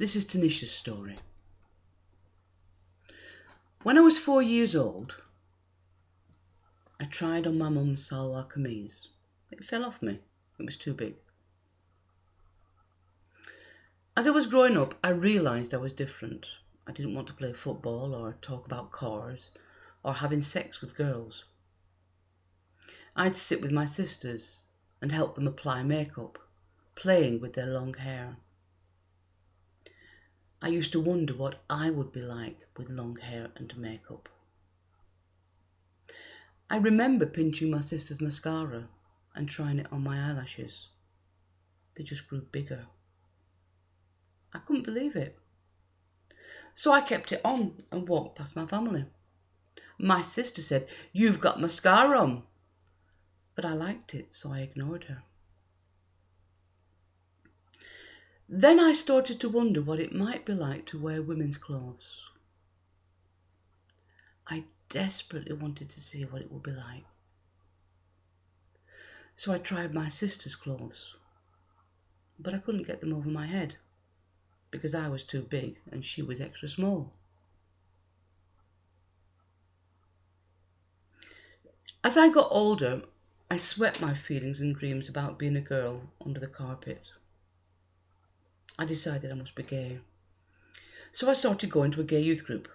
This is Tanisha's story. When I was 4 years old, I tried on my mum's salwar kameez. It fell off me. It was too big. As I was growing up, I realised I was different. I didn't want to play football or talk about cars or having sex with girls. I'd sit with my sisters and help them apply makeup, playing with their long hair. I used to wonder what I would be like with long hair and makeup. I remember pinching my sister's mascara and trying it on my eyelashes. They just grew bigger. I couldn't believe it. So I kept it on and walked past my family. My sister said, "You've got mascara on." But I liked it, so I ignored her. Then I started to wonder what it might be like to wear women's clothes. I desperately wanted to see what it would be like. So I tried my sister's clothes, but I couldn't get them over my head because I was too big and she was extra small. As I got older, I swept my feelings and dreams about being a girl under the carpet. I decided I must be gay. So I started going to a gay youth group.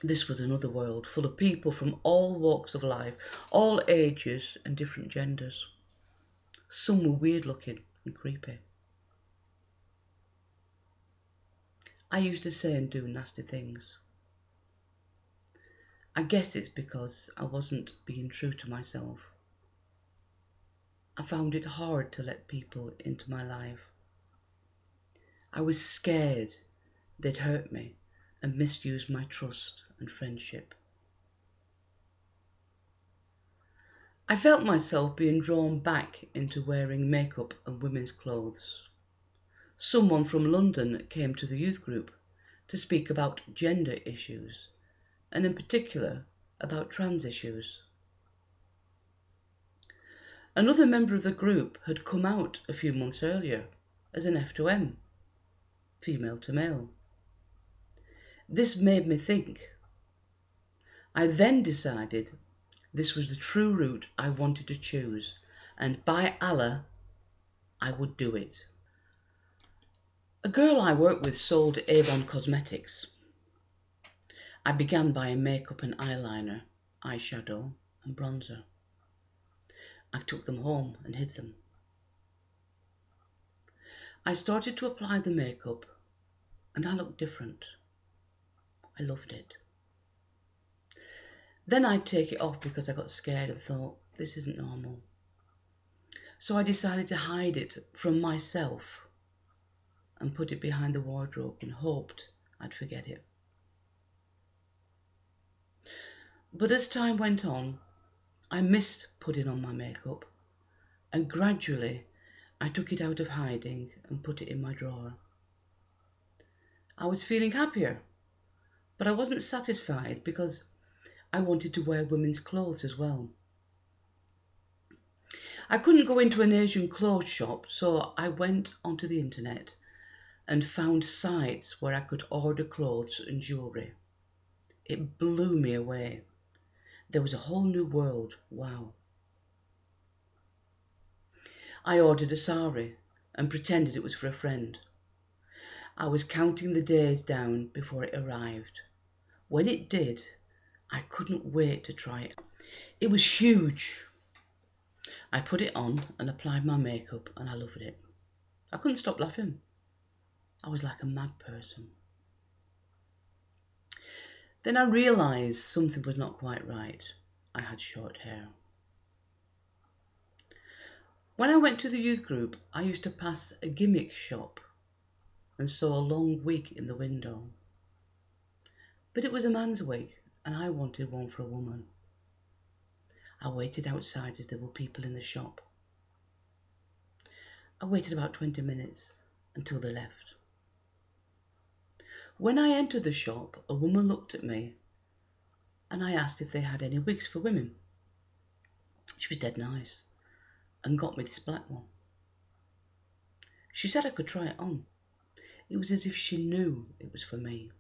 This was another world full of people from all walks of life, all ages and different genders. Some were weird looking and creepy. I used to say and do nasty things. I guess it's because I wasn't being true to myself. I found it hard to let people into my life. I was scared they'd hurt me and misuse my trust and friendship. I felt myself being drawn back into wearing makeup and women's clothes. Someone from London came to the youth group to speak about gender issues, and in particular about trans issues. Another member of the group had come out a few months earlier as an F2M, female to male. This made me think. I then decided this was the true route I wanted to choose, and by Allah, I would do it. A girl I worked with sold Avon cosmetics. I began buying makeup and eyeliner, eyeshadow and bronzer. I took them home and hid them. I started to apply the makeup and I looked different. I loved it. Then I'd take it off because I got scared and thought, this isn't normal. So I decided to hide it from myself and put it behind the wardrobe and hoped I'd forget it. But as time went on, I missed putting on my makeup, and gradually I took it out of hiding and put it in my drawer. I was feeling happier, but I wasn't satisfied because I wanted to wear women's clothes as well. I couldn't go into an Asian clothes shop, so I went onto the internet and found sites where I could order clothes and jewellery. It blew me away. There was a whole new world. Wow. I ordered a sari and pretended it was for a friend. I was counting the days down before it arrived. When it did, I couldn't wait to try it. It was huge. I put it on and applied my makeup and I loved it. I couldn't stop laughing. I was like a mad person. Then I realised something was not quite right. I had short hair. When I went to the youth group, I used to pass a gimmick shop and saw a long wig in the window. But it was a man's wig and I wanted one for a woman. I waited outside as there were people in the shop. I waited about 20 minutes until they left. When I entered the shop, a woman looked at me and I asked if they had any wigs for women. She was dead nice and got me this black one. She said I could try it on. It was as if she knew it was for me.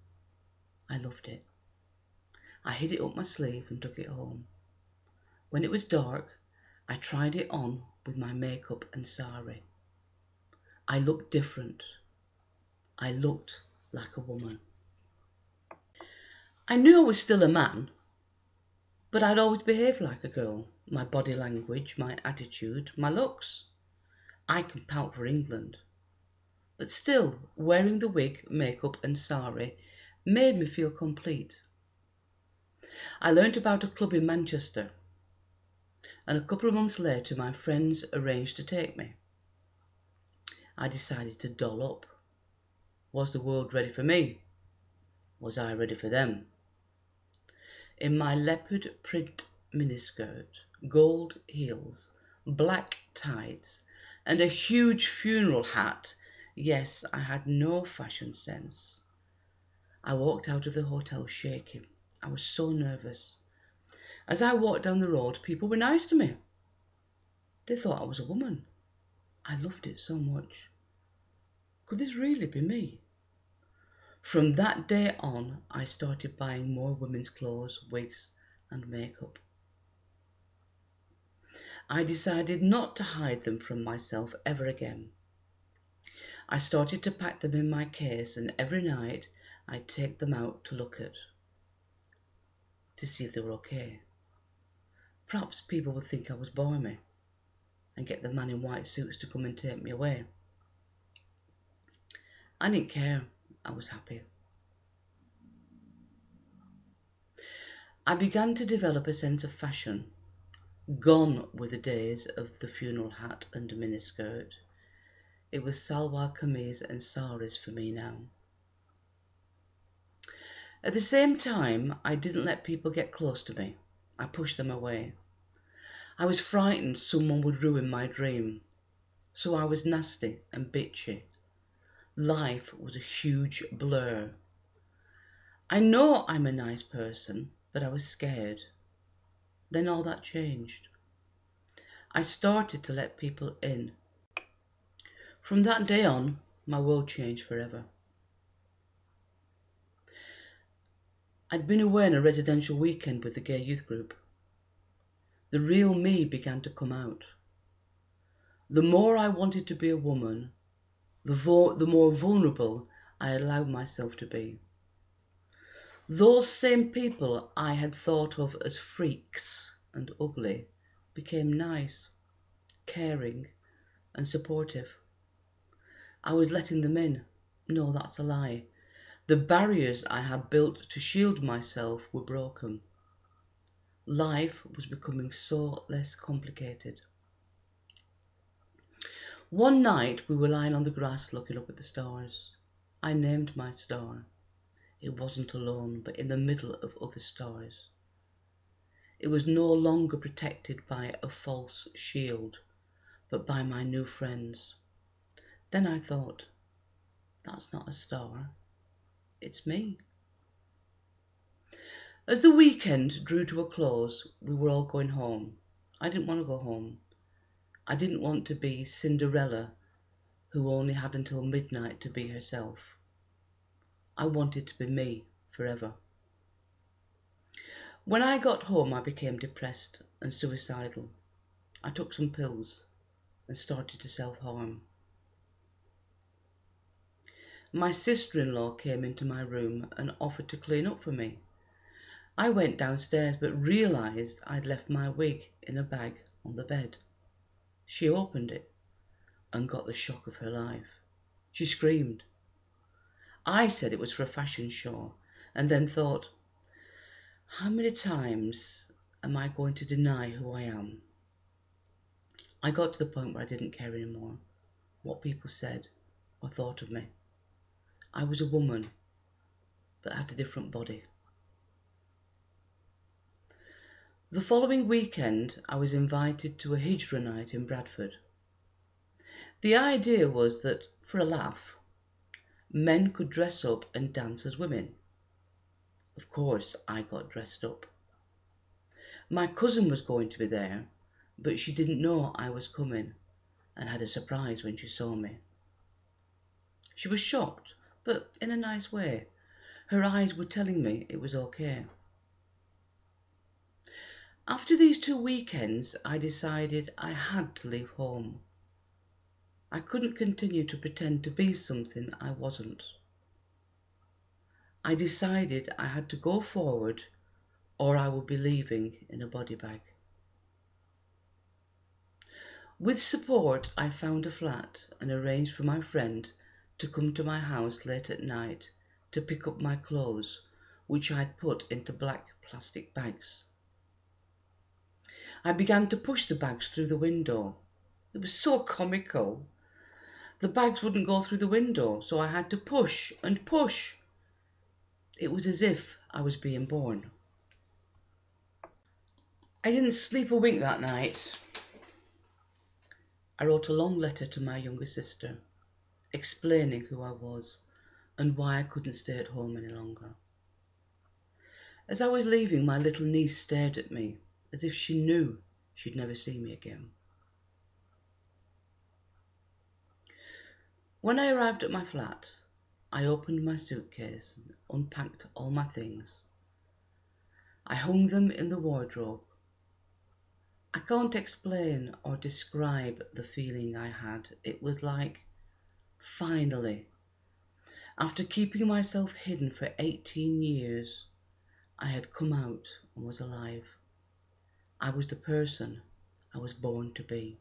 I loved it. I hid it up my sleeve and took it home. When it was dark, I tried it on with my makeup and sari. I looked different. I looked like a woman. I knew I was still a man, but I'd always behaved like a girl. My body language, my attitude, my looks. I can pout for England. But still, wearing the wig, makeup and sari made me feel complete. I learnt about a club in Manchester, and a couple of months later my friends arranged to take me. I decided to doll up. Was the world ready for me? Was I ready for them? In my leopard print miniskirt, gold heels, black tights, and a huge funeral hat, yes, I had no fashion sense. I walked out of the hotel shaking. I was so nervous. As I walked down the road, people were nice to me. They thought I was a woman. I loved it so much. Could this really be me? From that day on, I started buying more women's clothes, wigs, and makeup. I decided not to hide them from myself ever again. I started to pack them in my case, and every night I'd take them out to look at, to see if they were okay. Perhaps people would think I was balmy and get the man in white suits to come and take me away. I didn't care. I was happy. I began to develop a sense of fashion. Gone were the days of the funeral hat and miniskirt. It was salwar kameez and saris for me now. At the same time, I didn't let people get close to me. I pushed them away. I was frightened someone would ruin my dream, so I was nasty and bitchy. Life was a huge blur. I know I'm a nice person, but I was scared. Then all that changed. I started to let people in. From that day on, my world changed forever. I'd been away on a residential weekend with the gay youth group. The real me began to come out. The more I wanted to be a woman, the more vulnerable I allowed myself to be. Those same people I had thought of as freaks and ugly became nice, caring, and supportive. I was letting them in. No, that's a lie. The barriers I had built to shield myself were broken. Life was becoming so less complicated. One night we were lying on the grass looking up at the stars. I named my star. It wasn't alone, but in the middle of other stars. It was no longer protected by a false shield, but by my new friends. Then I thought, that's not a star, it's me. As the weekend drew to a close, we were all going home. I didn't want to go home. I didn't want to be Cinderella, who only had until midnight to be herself. I wanted to be me forever. When I got home, I became depressed and suicidal. I took some pills and started to self-harm. My sister-in-law came into my room and offered to clean up for me. I went downstairs but realised I'd left my wig in a bag on the bed. She opened it and got the shock of her life. She screamed. I said it was for a fashion show and then thought, how many times am I going to deny who I am? I got to the point where I didn't care anymore what people said or thought of me. I was a woman, but had a different body. The following weekend, I was invited to a hijra night in Bradford. The idea was that, for a laugh, men could dress up and dance as women. Of course, I got dressed up. My cousin was going to be there, but she didn't know I was coming and had a surprise when she saw me. She was shocked but in a nice way. Her eyes were telling me it was okay. After these 2 weekends, I decided I had to leave home. I couldn't continue to pretend to be something I wasn't. I decided I had to go forward or I would be leaving in a body bag. With support, I found a flat and arranged for my friend to come to my house late at night to pick up my clothes, which I had put into black plastic bags. I began to push the bags through the window. It was so comical. The bags wouldn't go through the window, so I had to push and push. It was as if I was being born. I didn't sleep a wink that night. I wrote a long letter to my younger sister, explaining who I was and why I couldn't stay at home any longer. As I was leaving, my little niece stared at me as if she knew she'd never see me again. When I arrived at my flat, I opened my suitcase and unpacked all my things. I hung them in the wardrobe. I can't explain or describe the feeling I had. It was like, finally, after keeping myself hidden for 18 years, I had come out and was alive. I was the person I was born to be.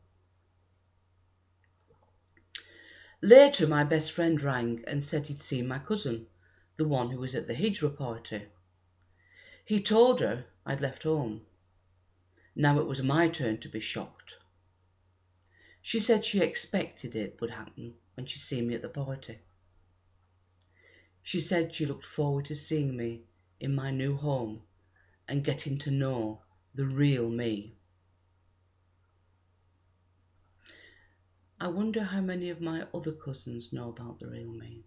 Later, my best friend rang and said he'd seen my cousin, the one who was at the Hijra party. He told her I'd left home. Now it was my turn to be shocked. She said she expected it would happen when she'd seen me at the party. She said she looked forward to seeing me in my new home and getting to know the real me. I wonder how many of my other cousins know about the real me.